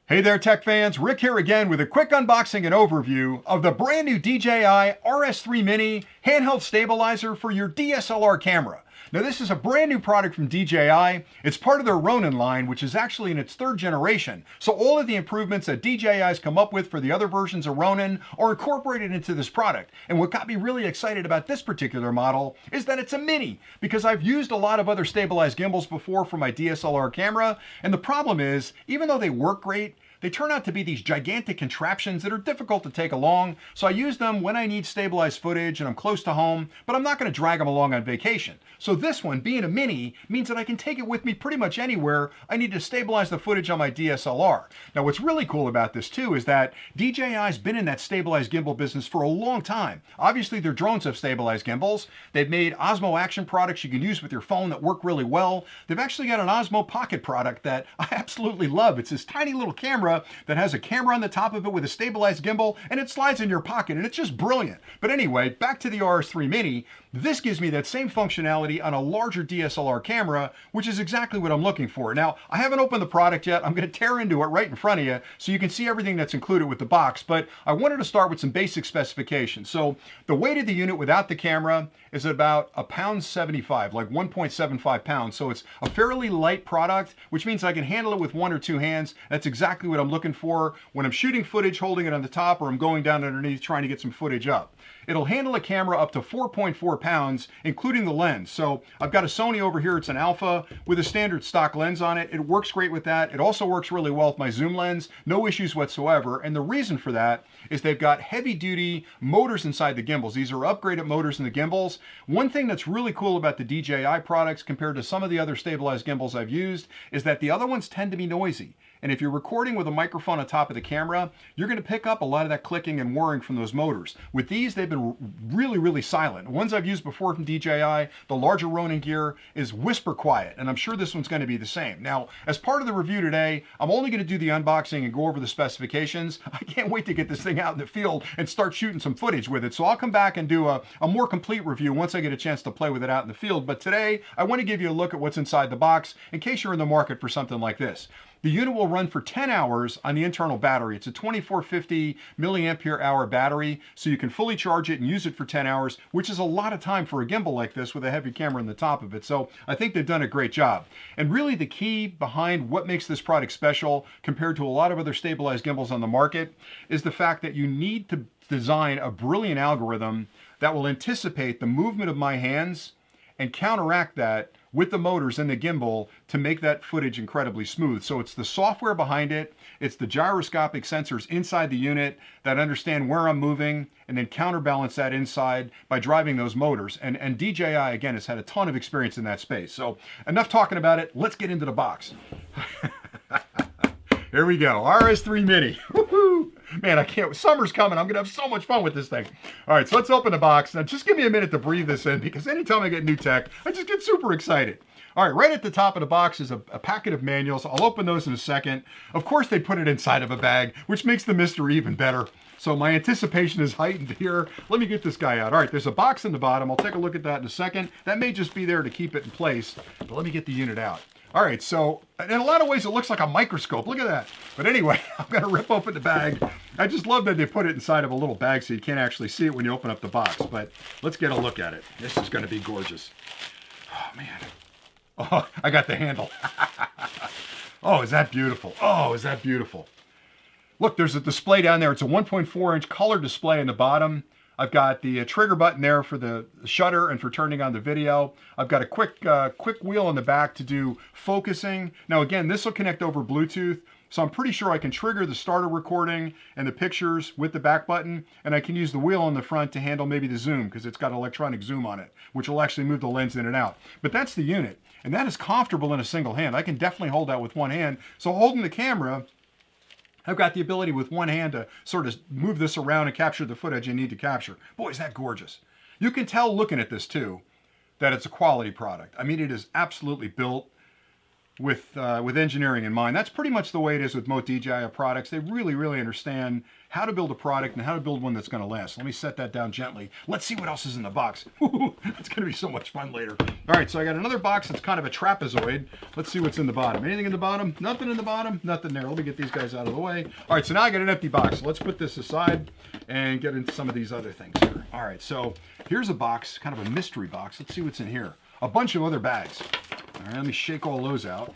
Hey there, tech fans. Rick here again with a quick unboxing and overview of the brand new DJI RS3 Mini handheld stabilizer for your DSLR camera. Now, this is a brand new product from DJI. It's part of their Ronin line, which is actually in its third generation. So all of the improvements that DJI has come up with for the other versions of Ronin are incorporated into this product. And what got me really excited about this particular model is that it's a Mini, because I've used a lot of other stabilized gimbals before for my DSLR camera. And the problem is, even though they work great, they turn out to be these gigantic contraptions that are difficult to take along, so I use them when I need stabilized footage and I'm close to home, but I'm not going to drag them along on vacation. So this one, being a Mini, means that I can take it with me pretty much anywhere I need to stabilize the footage on my DSLR. Now, what's really cool about this too is that DJI's been in that stabilized gimbal business for a long time. Obviously, their drones have stabilized gimbals. They've made Osmo Action products you can use with your phone that work really well. They've actually got an Osmo Pocket product that I absolutely love. It's this tiny little camera that has a camera on the top of it with a stabilized gimbal, and it slides in your pocket, and it's just brilliant. But anyway, back to the RS3 Mini. This gives me that same functionality on a larger DSLR camera, which is exactly what I'm looking for. Now, I haven't opened the product yet. I'm going to tear into it right in front of you so you can see everything that's included with the box, but I wanted to start with some basic specifications. So the weight of the unit without the camera is about £1.75, like 1.75 pounds. So it's a fairly light product, which means I can handle it with one or two hands. That's exactly what I'm looking for when I'm shooting footage, holding it on the top, or I'm going down underneath trying to get some footage up. It'll handle a camera up to 4.4 pounds, including the lens. So I've got a Sony over here. It's an Alpha with a standard stock lens on it. It works great with that. It also works really well with my zoom lens. No issues whatsoever. And the reason for that is they've got heavy duty motors inside the gimbals. These are upgraded motors in the gimbals. One thing that's really cool about the DJI products compared to some of the other stabilized gimbals I've used is that the other ones tend to be noisy. And if you're recording with a microphone on top of the camera, you're going to pick up a lot of that clicking and whirring from those motors. With these, they've been really, really silent. The ones I've used before from DJI, the larger Ronin gear, is whisper quiet, and I'm sure this one's going to be the same. Now, as part of the review today, I'm only going to do the unboxing and go over the specifications. I can't wait to get this thing out in the field and start shooting some footage with it. So I'll come back and do a more complete review once I get a chance to play with it out in the field. But today, I want to give you a look at what's inside the box in case you're in the market for something like this. The unit will run for 10 hours on the internal battery. It's a 2450 milliampere hour battery, so you can fully charge it and use it for 10 hours, which is a lot of time for a gimbal like this with a heavy camera on the top of it. So I think they've done a great job. And really the key behind what makes this product special compared to a lot of other stabilized gimbals on the market is the fact that you need to design a brilliant algorithm that will anticipate the movement of my hands and counteract that with the motors and the gimbal to make that footage incredibly smooth. So it's the software behind it, it's the gyroscopic sensors inside the unit that understand where I'm moving and then counterbalance that inside by driving those motors. And DJI, again, has had a ton of experience in that space. So enough talking about it, let's get into the box. Here we go, RS3 Mini. Woohoo! Man, I can't, summer's coming. I'm gonna have so much fun with this thing. All right, so let's open the box. Now just give me a minute to breathe this in because anytime I get new tech, I just get super excited. All right, right at the top of the box is a packet of manuals. I'll open those in a second. Of course, they put it inside of a bag, which makes the mystery even better. So my anticipation is heightened here. Let me get this guy out. All right, there's a box in the bottom. I'll take a look at that in a second. That may just be there to keep it in place, but let me get the unit out. All right, so in a lot of ways, it looks like a microscope. Look at that. But anyway, I'm going to rip open the bag. I just love that they put it inside of a little bag so you can't actually see it when you open up the box. But let's get a look at it. This is going to be gorgeous. Oh, man. Oh, I got the handle. Oh, is that beautiful? Oh, is that beautiful? Look, there's a display down there. It's a 1.4-inch color display in the bottom. I've got the trigger button there for the shutter and for turning on the video. I've got a quick wheel on the back to do focusing. Now again, this will connect over Bluetooth, so I'm pretty sure I can trigger the starter recording and the pictures with the back button, and I can use the wheel on the front to handle maybe the zoom because it's got electronic zoom on it, which will actually move the lens in and out. But that's the unit, and that is comfortable in a single hand. I can definitely hold that with one hand. So holding the camera, I've got the ability with one hand to sort of move this around and capture the footage I need to capture. Boy, is that gorgeous. You can tell looking at this too, that it's a quality product. I mean, it is absolutely built with engineering in mind. That's pretty much the way it is with most DJI products. They really, really understand how to build a product and how to build one that's going to last. Let me set that down gently. Let's see what else is in the box. It's going to be so much fun later. All right, so I got another box that's kind of a trapezoid. Let's see what's in the bottom. Anything in the bottom? Nothing in the bottom? Nothing there. Let me get these guys out of the way. All right, so now I got an empty box. So let's put this aside and get into some of these other things here. All right, so here's a box, kind of a mystery box. Let's see what's in here. A bunch of other bags. All right, let me shake all those out.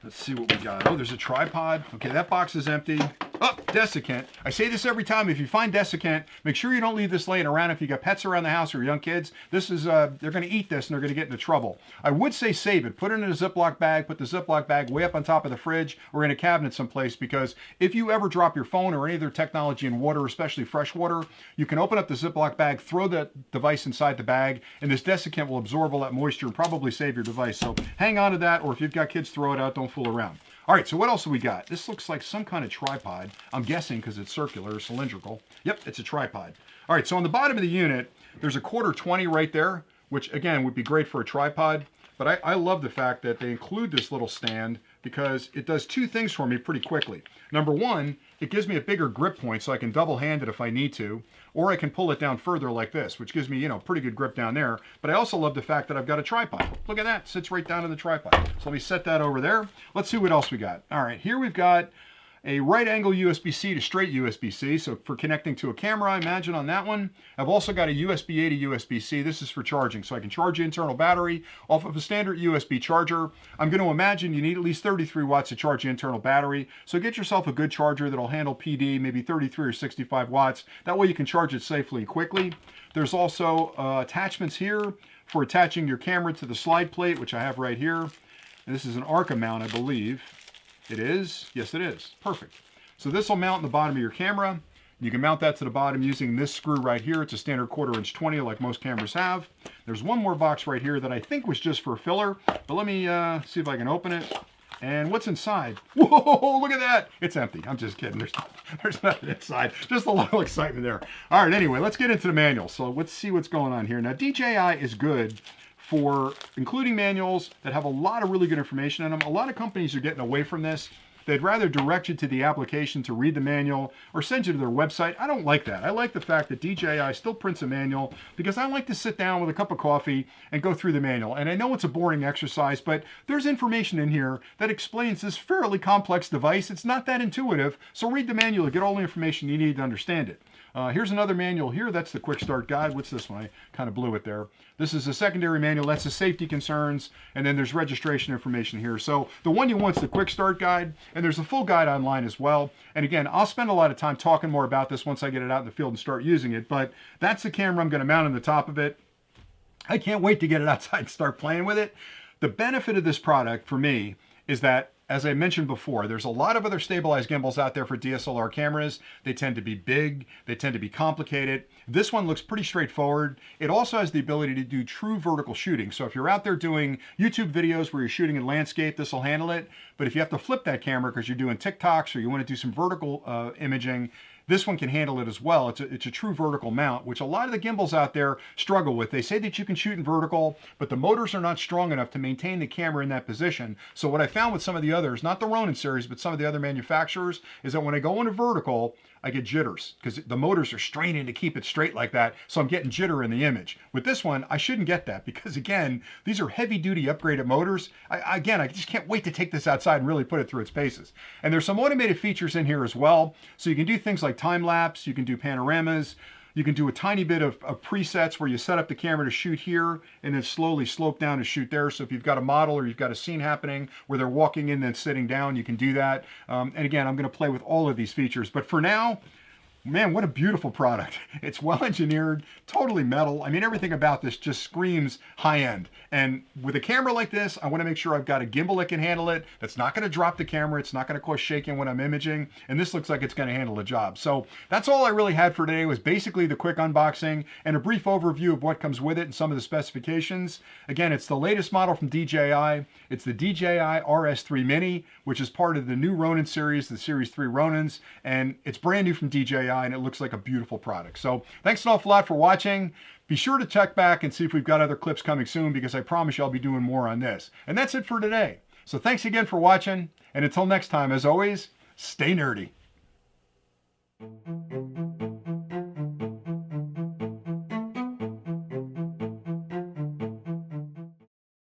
Let's see what we got. Oh, there's a tripod. Okay, that box is empty. Oh, desiccant. I say this every time. If you find desiccant, make sure you don't leave this laying around. If you got pets around the house or young kids, this is they're going to eat this and they're going to get into trouble. I would say save it. Put it in a Ziploc bag. Put the Ziploc bag way up on top of the fridge or in a cabinet someplace, because if you ever drop your phone or any other technology in water, especially fresh water, you can open up the Ziploc bag, throw the device inside the bag, and this desiccant will absorb all that moisture and probably save your device. So hang on to that, or if you've got kids, throw it out. Don't fool around. All right, so what else do we got? This looks like some kind of tripod. I'm guessing because it's circular, cylindrical. Yep, it's a tripod. All right, so on the bottom of the unit, there's a 1/4-20 right there, which again would be great for a tripod. But I love the fact that they include this little stand because it does two things for me pretty quickly. Number one, it gives me a bigger grip point so I can double hand it if I need to, or I can pull it down further like this, which gives me, you know, pretty good grip down there. But I also love the fact that I've got a tripod. Look at that, sits right down in the tripod. So let me set that over there. Let's see what else we got. All right, here we've got a right angle USB-C to straight USB-C, so for connecting to a camera, I imagine on that one. I've also got a USB-A to USB-C. This is for charging, so I can charge the internal battery off of a standard USB charger. I'm going to imagine you need at least 33 watts to charge the internal battery, so get yourself a good charger that'll handle PD, maybe 33 or 65 watts. That way you can charge it safely and quickly. There's also attachments here for attaching your camera to the slide plate, which I have right here. And this is an Arca mount, I believe. It is? Yes, it is. Perfect. So this will mount in the bottom of your camera. You can mount that to the bottom using this screw right here. It's a standard 1/4" 20 like most cameras have. There's one more box right here that I think was just for filler, but let me see if I can open it. And what's inside? Whoa, look at that. It's empty. I'm just kidding. There's nothing inside. Just a little excitement there. All right, anyway, let's get into the manual. So let's see what's going on here. Now, DJI is good for including manuals that have a lot of really good information in them. A lot of companies are getting away from this. They'd rather direct you to the application to read the manual or send you to their website. I don't like that. I like the fact that DJI still prints a manual because I like to sit down with a cup of coffee and go through the manual. And I know it's a boring exercise, but there's information in here that explains this fairly complex device. It's not that intuitive, so read the manual to get all the information you need to understand it. Here's another manual here. That's the quick start guide. What's this one? I kind of blew it there. This is a secondary manual. That's the safety concerns. And then there's registration information here. So the one you want is the quick start guide. And there's a full guide online as well. And again, I'll spend a lot of time talking more about this once I get it out in the field and start using it. But that's the camera I'm going to mount on the top of it. I can't wait to get it outside and start playing with it. The benefit of this product for me is that, as I mentioned before, there's a lot of other stabilized gimbals out there for DSLR cameras. They tend to be big, they tend to be complicated. This one looks pretty straightforward. It also has the ability to do true vertical shooting. So if you're out there doing YouTube videos where you're shooting in landscape, this will handle it. But if you have to flip that camera because you're doing TikToks or you want to do some vertical imaging, this one can handle it as well. It's a true vertical mount, which a lot of the gimbals out there struggle with. They say that you can shoot in vertical, but the motors are not strong enough to maintain the camera in that position. So what I found with some of the others, not the Ronin series, but some of the other manufacturers, is that when I go into vertical, I get jitters because the motors are straining to keep it straight like that. So I'm getting jitter in the image. With this one, I shouldn't get that because, again, these are heavy duty upgraded motors. I just can't wait to take this outside and really put it through its paces. And there's some automated features in here as well. So you can do things like time lapse, you can do panoramas, you can do a tiny bit of presets where you set up the camera to shoot here and then slowly slope down to shoot there. So if you've got a model or you've got a scene happening where they're walking in and sitting down, you can do that. And again, I'm going to play with all of these features. But for now, man, what a beautiful product. It's well engineered, totally metal. I mean, everything about this just screams high end. And with a camera like this, I want to make sure I've got a gimbal that can handle it. That's not going to drop the camera. It's not going to cause shaking when I'm imaging. And this looks like it's going to handle the job. So that's all I really had for today, was basically the quick unboxing and a brief overview of what comes with it and some of the specifications. Again, it's the latest model from DJI. It's the DJI RS3 Mini, which is part of the new Ronin series, the Series 3 Ronins. And it's brand new from DJI. And it looks like a beautiful product. So thanks an awful lot for watching. Be sure to check back and see if we've got other clips coming soon, because I promise you I'll be doing more on this. And that's it for today. So thanks again for watching. And until next time, as always, stay nerdy. you.